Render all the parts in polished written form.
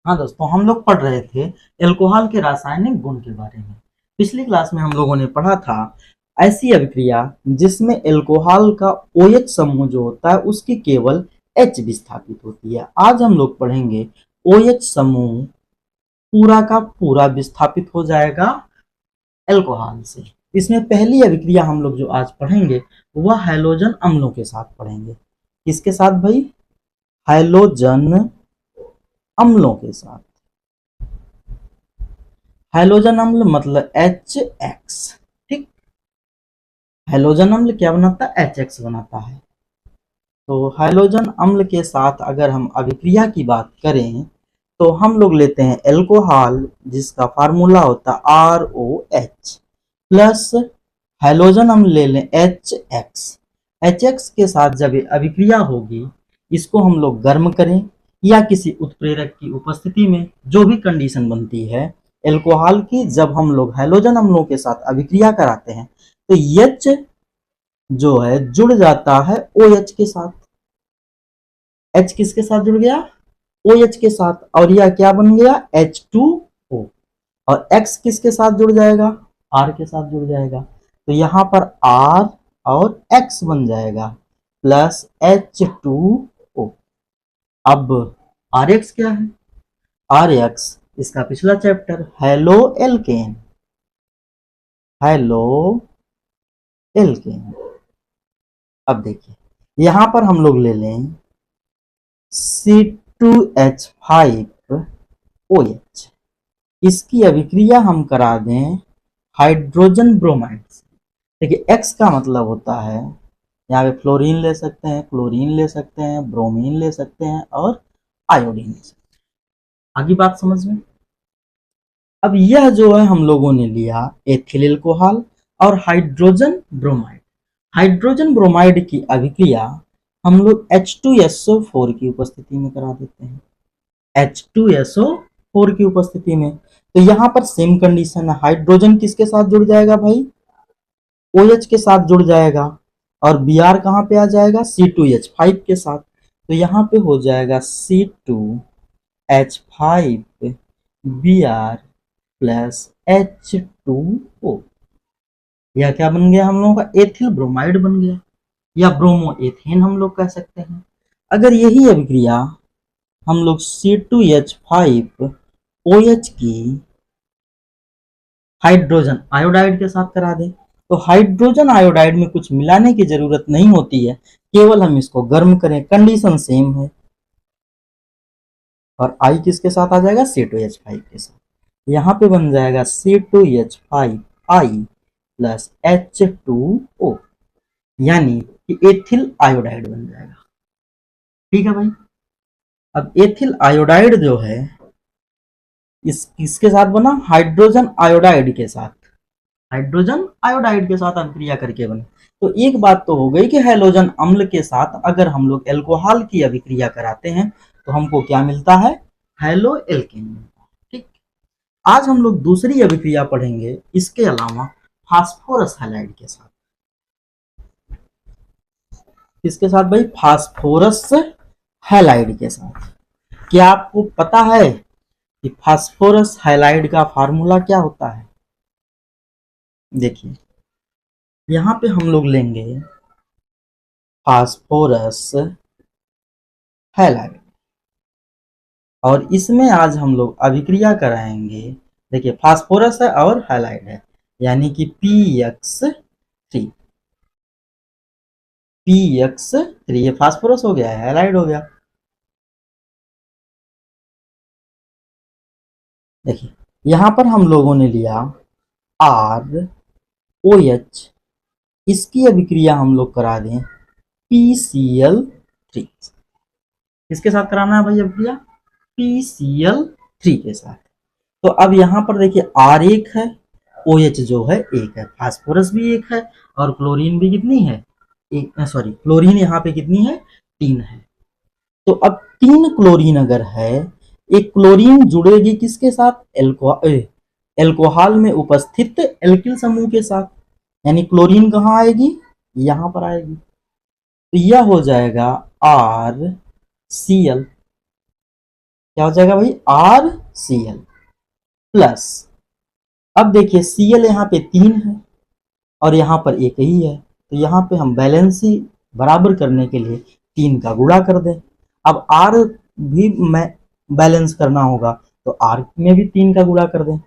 हाँ दोस्तों, हम लोग पढ़ रहे थे एल्कोहल के रासायनिक गुण के बारे में। पिछली क्लास में हम लोगों ने पढ़ा था ऐसी अभिक्रिया जिसमें एल्कोहल का OH समूह जो होता है उसकी केवल H विस्थापित होती है। आज हम लोग पढ़ेंगे OH समूह पूरा का पूरा विस्थापित हो जाएगा एल्कोहल से। इसमें पहली अभिक्रिया हम लोग जो आज पढ़ेंगे वह हैलोजन अम्लों के साथ पढ़ेंगे। किसके साथ भाई? हैलोजन अम्लों के साथ। हैलोजन अम्ल मतलब HX। ठीक, हैलोजन अम्ल क्या बनाता है? HX बनाता है। तो हैलोजन अम्ल के साथ अगर हम अभिक्रिया की बात करें तो हम लोग लेते हैं एल्कोहल जिसका फार्मूला होता है ROH प्लस हैलोजन अम्ल ले लें HX। HX के साथ जब ये अभिक्रिया होगी इसको हम लोग गर्म करें या किसी उत्प्रेरक की उपस्थिति में, जो भी कंडीशन बनती है एल्कोहल की, जब हम लोग हैलोजन अम्लों के साथ अभिक्रिया कराते हैं तो H जो है जुड़ जाता है OH के साथ। H किसके साथ जुड़ गया? OH के साथ। और यह क्या बन गया? H2O। और X किसके साथ जुड़ जाएगा? R के साथ जुड़ जाएगा। तो यहां पर R और X बन जाएगा प्लस H2O। अब RX क्या है? RX इसका पिछला chapter halo alkane. Halo alkane. अब देखिए यहां पर हम लोग ले लें C2H5OH। इसकी अभिक्रिया हम करा दें हाइड्रोजन ब्रोमाइड से। देखिए X का मतलब होता है, यहाँ पे फ्लोरीन ले सकते हैं, क्लोरीन ले सकते हैं, ब्रोमीन ले सकते हैं और आयोडीन ले सकते हैं। आगे बात समझ में? अब यह जो है हम लोगों ने लिया एथिल एल्कोहल और हाइड्रोजन ब्रोमाइड। हाइड्रोजन ब्रोमाइड की अभिक्रिया हम लोग H2SO4 की उपस्थिति में करा देते हैं। H2SO4 की उपस्थिति में। तो यहां पर सेम कंडीशन है, हाइड्रोजन किसके साथ जुड़ जाएगा भाई? OH के साथ जुड़ जाएगा। और Br कहां पे आ जाएगा? C2H5 के साथ। तो यहां पे हो जाएगा C2H5Br प्लस H2O। यह क्या बन गया हम लोगों का? एथिल ब्रोमाइड बन गया या ब्रोमो एथेन हम लोग कह सकते हैं। अगर यही अभिक्रिया हम लोग C2H5OH की हाइड्रोजन आयोडाइड के साथ करा दें तो हाइड्रोजन आयोडाइड में कुछ मिलाने की जरूरत नहीं होती है, केवल हम इसको गर्म करें, कंडीशन सेम है। और आई किसके साथ आ जाएगा? C2H5 के साथ। यहाँ पे बन जाएगा C2H5I प्लस H2O, यानी कि एथिल आयोडाइड बन जाएगा। ठीक है भाई। अब एथिल आयोडाइड जो है इस किसके साथ बना? हाइड्रोजन आयोडाइड के साथ। हाइड्रोजन आयोडाइड के साथ अभिक्रिया करके बने। तो एक बात तो हो गई कि हैलोजन अम्ल के साथ अगर हम लोग एल्कोहल की अभिक्रिया कराते हैं तो हमको क्या मिलता है? हैलो एल्केन मिलता है। ठीक। आज हम लोग दूसरी अभिक्रिया पढ़ेंगे इसके अलावा फास्फोरस हैलाइड के साथ। किसके साथ भाई? फास्फोरस हैलाइड के साथ। क्या आपको पता है कि फास्फोरस हैलाइड का फार्मूला क्या होता है? देखिए यहां पे हम लोग लेंगे फास्फोरस हैलाइड और इसमें आज हम लोग अभिक्रिया कराएंगे। देखिए फास्फोरस है और हैलाइड है, यानी कि PX3। PX3 ये फास्फोरस हो गया है, हैलाइड हो गया। देखिए यहां पर हम लोगों ने लिया ROH, इसकी अभिक्रिया हम लोग करा दें PCl3। किसके साथ कराना है भाई अभिक्रिया? PCl3 के साथ। तो अब यहाँ पर देखिए R एक है, OH जो है एक है, फास्फोरस भी एक है और क्लोरीन भी कितनी है? एक। सॉरी, क्लोरीन यहाँ पे कितनी है? 3 है। तो अब 3 क्लोरीन अगर है, एक क्लोरीन जुड़ेगी किसके साथ? एल्कोहल में उपस्थित एल्किल समूह के साथ। यानी क्लोरीन कहाँ आएगी? यहाँ पर आएगी। तो यह हो जाएगा RCl। क्या हो जाएगा भाई, RCl प्लस, अब देखिए Cl यहाँ पे 3 है और यहाँ पर एक ही है, तो यहाँ पे हम बैलेंसी बराबर करने के लिए 3 का गुणा कर दें। अब R भी मैं बैलेंस करना होगा तो R में भी 3 का गुणा कर दें।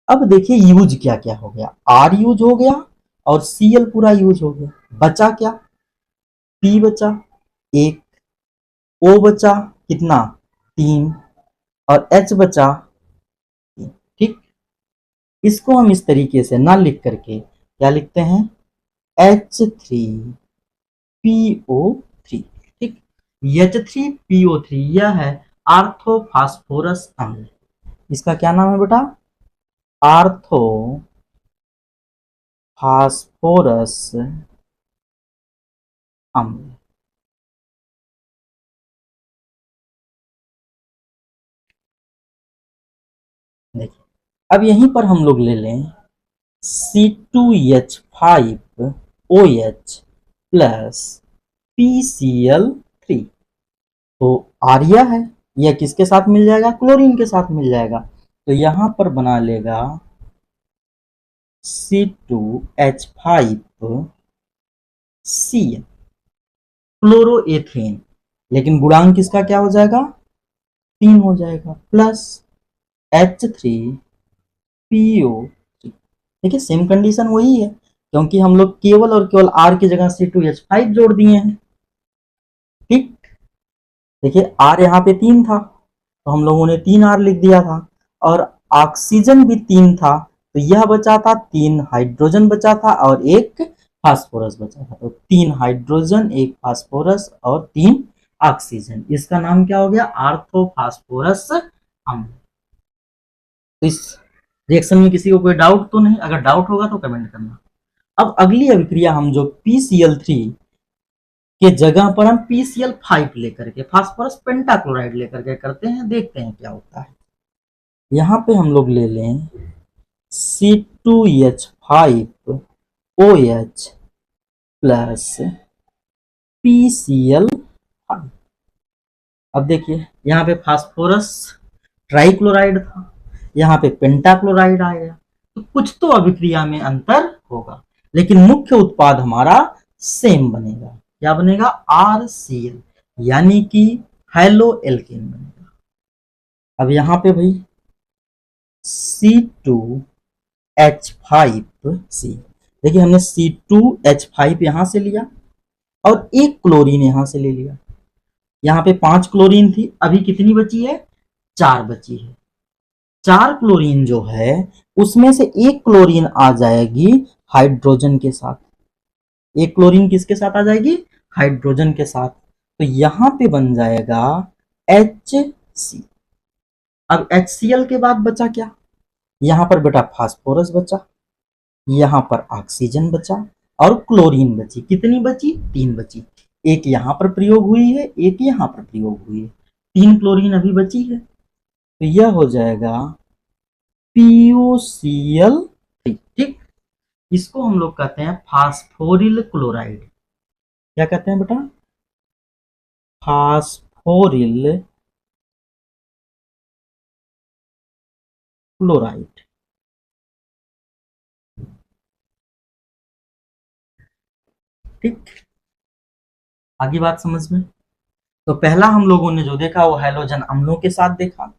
अब देखिए यूज क्या क्या हो गया, R यूज हो गया और Cl पूरा यूज हो गया, बचा क्या, P बचा 1, O बचा कितना 3 और H बचा 3। ठीक, इसको हम इस तरीके से ना लिख करके क्या लिखते हैं, H3PO3। ठीक, H3PO3 यह है आर्थोफास्फोरस अम्ल। इसका क्या नाम है बेटा, आर्थोफास्फोरस अम्ल। देखिए अब यहीं पर हम लोग ले लें C2H5OH प्लस PCl3। तो आर्या है, यह किसके साथ मिल जाएगा, क्लोरीन के साथ मिल जाएगा, तो यहां पर बना लेगा C2H5Cl क्लोरोएथेन, लेकिन गुणांक किसका क्या हो जाएगा, 3 हो जाएगा प्लस H3PO3। देखिए सेम कंडीशन वही है, क्योंकि हम लोग केवल और केवल R की जगह C2H5 जोड़ दिए हैं। ठीक, देखिए R यहाँ पे 3 था तो हम लोगों ने 3R लिख दिया था, और ऑक्सीजन भी 3 था तो यह बचा था 3 हाइड्रोजन बचा था और एक फास्फोरस बचा था, तो 3 हाइड्रोजन 1 फास्फोरस और 3 ऑक्सीजन, इसका नाम क्या हो गया, आर्थोफास्फोरस अम्ल। तो इस रिएक्शन में किसी को कोई डाउट तो नहीं, अगर डाउट होगा तो कमेंट करना। अब अगली अभिक्रिया हम जो PCl3 के जगह पर हम PCl5 लेकर के फास्फोरस पेंटाक्लोराइड लेकर के करते हैं, देखते हैं क्या होता है। यहाँ पे हम लोग ले लें C2H5OH प्लस PCl5। अब देखिए यहाँ पे फास्फोरस ट्राइक्लोराइड था, यहाँ पे पेंटाक्लोराइड आ गया, तो कुछ तो अभिक्रिया में अंतर होगा, लेकिन मुख्य उत्पाद हमारा सेम बनेगा। क्या बनेगा, RCl, यानी कि हेलो एल्केन बनेगा। अब यहाँ पे भाई C2H5C, देखिए हमने C2H5 यहां से लिया और एक क्लोरीन यहां से ले लिया, यहाँ पे 5 क्लोरीन थी, अभी कितनी बची है, 4 बची है। 4 क्लोरीन जो है उसमें से एक क्लोरीन आ जाएगी हाइड्रोजन के साथ, एक क्लोरीन किसके साथ आ जाएगी, हाइड्रोजन के साथ, तो यहां पे बन जाएगा HC। अब HCl के बाद बचा क्या, यहां पर बेटा फास्फोरस बचा, यहां पर ऑक्सीजन बचा और क्लोरीन बची, कितनी बची, 3 बची, एक यहां पर प्रयोग हुई है एक यहां पर प्रयोग हुई है, 3 क्लोरीन अभी बची है, तो यह हो जाएगा PuCl3। ठीक, इसको हम लोग कहते हैं फास्फोरिल क्लोराइड। क्या कहते हैं बेटा, फास्फोरिल क्लोराइड। ठीक, आगे बात समझ में। तो पहला हम लोगों ने जो देखा वो हैलोजन अम्लों के साथ देखा,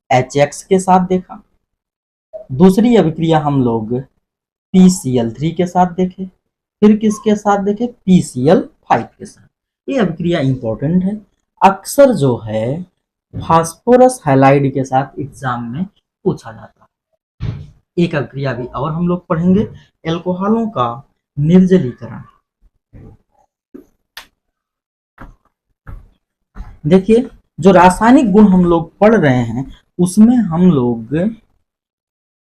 HX के साथ देखा। दूसरी अभिक्रिया हम लोग PCl3 के साथ देखे, फिर किसके साथ देखे, PCl5 के साथ। ये अभिक्रिया इंपॉर्टेंट है, अक्सर जो है फास्फोरस हैलाइड के साथ एग्जाम में पूछा जाता है। एक अभिक्रिया भी और हम लोग पढ़ेंगे, एल्कोहलों का निर्जलीकरण। देखिए जो रासायनिक गुण हम लोग पढ़ रहे हैं उसमें हम लोग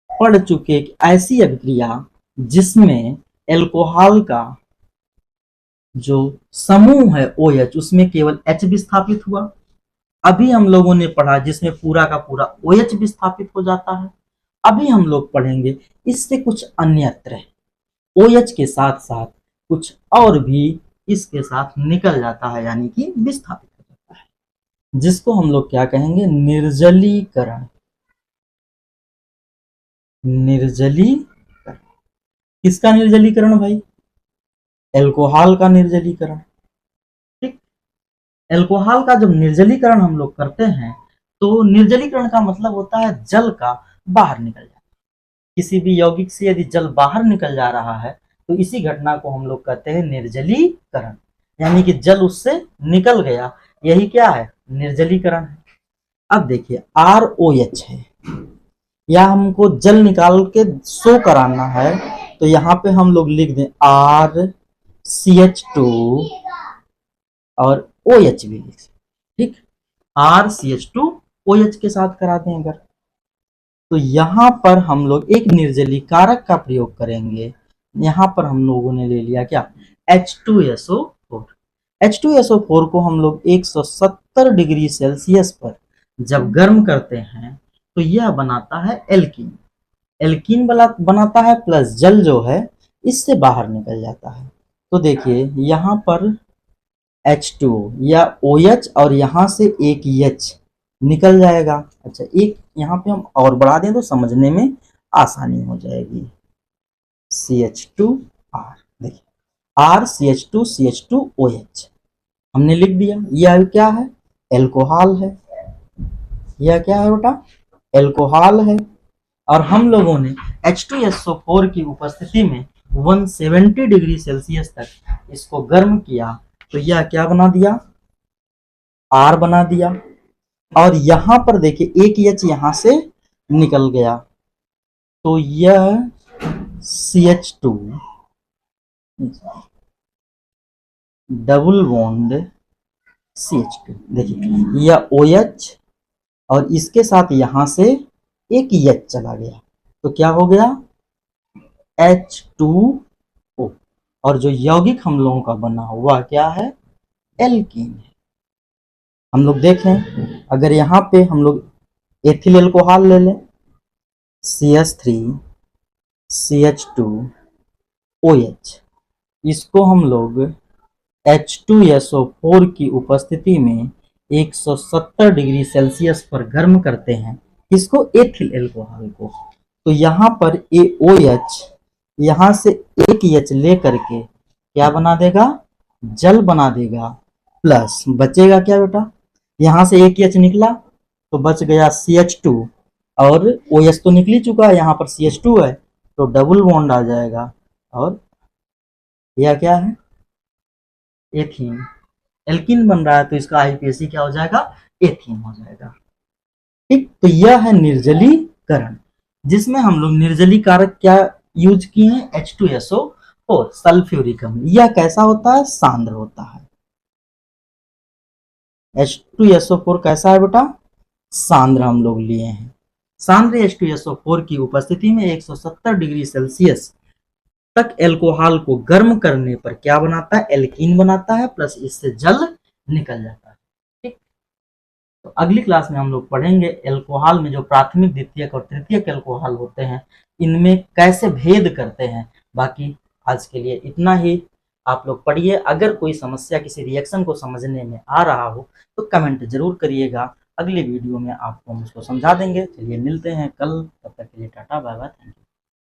पढ़ चुके ऐसी अभिक्रिया जिसमें एल्कोहल का जो समूह है OH उसमें केवल H विस्थापित हुआ। अभी हम लोगों ने पढ़ा जिसमें पूरा का पूरा OH विस्थापित हो जाता है। अभी हम लोग पढ़ेंगे इससे कुछ अन्यत्र OH के साथ साथ कुछ और भी इसके साथ निकल जाता है, यानी कि विस्थापित हो जाता है। जिसको हम लोग क्या कहेंगे, निर्जलीकरण। निर्जलीकरण किसका निर्जलीकरण भाई? एल्कोहल का निर्जलीकरण। ठीक, एल्कोहल का जब निर्जलीकरण हम लोग करते हैं तो निर्जलीकरण का मतलब होता है जल का बाहर निकल जाना। किसी भी यौगिक से यदि जल बाहर निकल जा रहा है तो इसी घटना को हम लोग कहते हैं निर्जलीकरण, यानी कि जल उससे निकल गया, यही क्या है, निर्जलीकरण है। अब देखिए ROH है, या हमको जल निकाल के शो कराना है तो यहाँ पे हम लोग लिख दें RCH2 और OH भी लिख, ठीक, RCH2OH के साथ करा दें अगर, तो यहाँ पर हम लोग एक निर्जलीकारक का प्रयोग करेंगे। यहाँ पर हम लोगों ने ले लिया क्या, H2SO4। H2SO4 को हम लोग 170 डिग्री सेल्सियस पर जब गर्म करते हैं तो यह बनाता है एल्कीन। एल्कीन बनाता है प्लस जल जो है इससे बाहर निकल जाता है। तो देखिए यहाँ पर H2 या OH और यहाँ से एक H निकल जाएगा। अच्छा, एक यहाँ पे हम और बढ़ा दें तो समझने में आसानी हो जाएगी। CH2R, देखिए RCH2CH2OH हमने लिख दिया। यह क्या है, एल्कोहल है। यह क्या है बेटा, एल्कोहल है। और हम लोगों ने H2SO4 की उपस्थिति में 170 डिग्री सेल्सियस तक इसको गर्म किया तो यह क्या बना दिया, R बना दिया। और यहां पर देखिए एक H यहां से निकल गया तो यह CH2 डबल बॉन्ड CH2, देखिए यह OH और इसके साथ यहां से एक H चला गया तो क्या हो गया, H2O। और जो यौगिक हम लोगों का बना हुआ क्या है, एल्कीन है। हम लोग देखें अगर यहाँ पे हम लोग एथिल एल्कोहल ले लें, CH3CH2OH, इसको हम लोग H2SO4 की उपस्थिति में 170 डिग्री सेल्सियस पर गर्म करते हैं, इसको एथिल एल्कोहल को। तो यहाँ पर OH यहाँ से एक H ले करके क्या बना देगा, जल बना देगा, प्लस बचेगा क्या बेटा, यहाँ से एक H निकला तो बच गया CH2 और OH तो निकल ही चुका है, यहाँ पर CH2 है तो डबल बॉन्ड आ जाएगा और यह क्या है, एथीन। एल्कीन बन रहा है तो इसका IUPAC क्या हो जाएगा, एथीन हो जाएगा। ठीक, तो यह है निर्जलीकरण, जिसमें हम लोग निर्जलीकारक क्या यूज किए हैं, H2SO4 सल्फ्यूरिक अम्ल। यह कैसा होता है, सांद्र होता है। H2SO4 कैसा है बेटा, सांद्र हम लोग लिए हैं। सांद्र H2SO4 की उपस्थिति में 170 डिग्री सेल्सियस तक एल्कोहल को गर्म करने पर क्या बनाता है, एल्कीन बनाता है, प्लस इससे जल निकल जाता है। ठीक, तो अगली क्लास में हम लोग पढ़ेंगे एल्कोहल में जो प्राथमिक, द्वितीयक और तृतीयक एल्कोहल होते हैं इनमें कैसे भेद करते हैं। बाकी आज के लिए इतना ही, आप लोग पढ़िए। अगर कोई समस्या किसी रिएक्शन को समझने में आ रहा हो तो कमेंट जरूर करिएगा, अगले वीडियो में आपको हम उसको समझा देंगे। चलिए मिलते हैं कल, तब तक के लिए tata bye bye, thank you.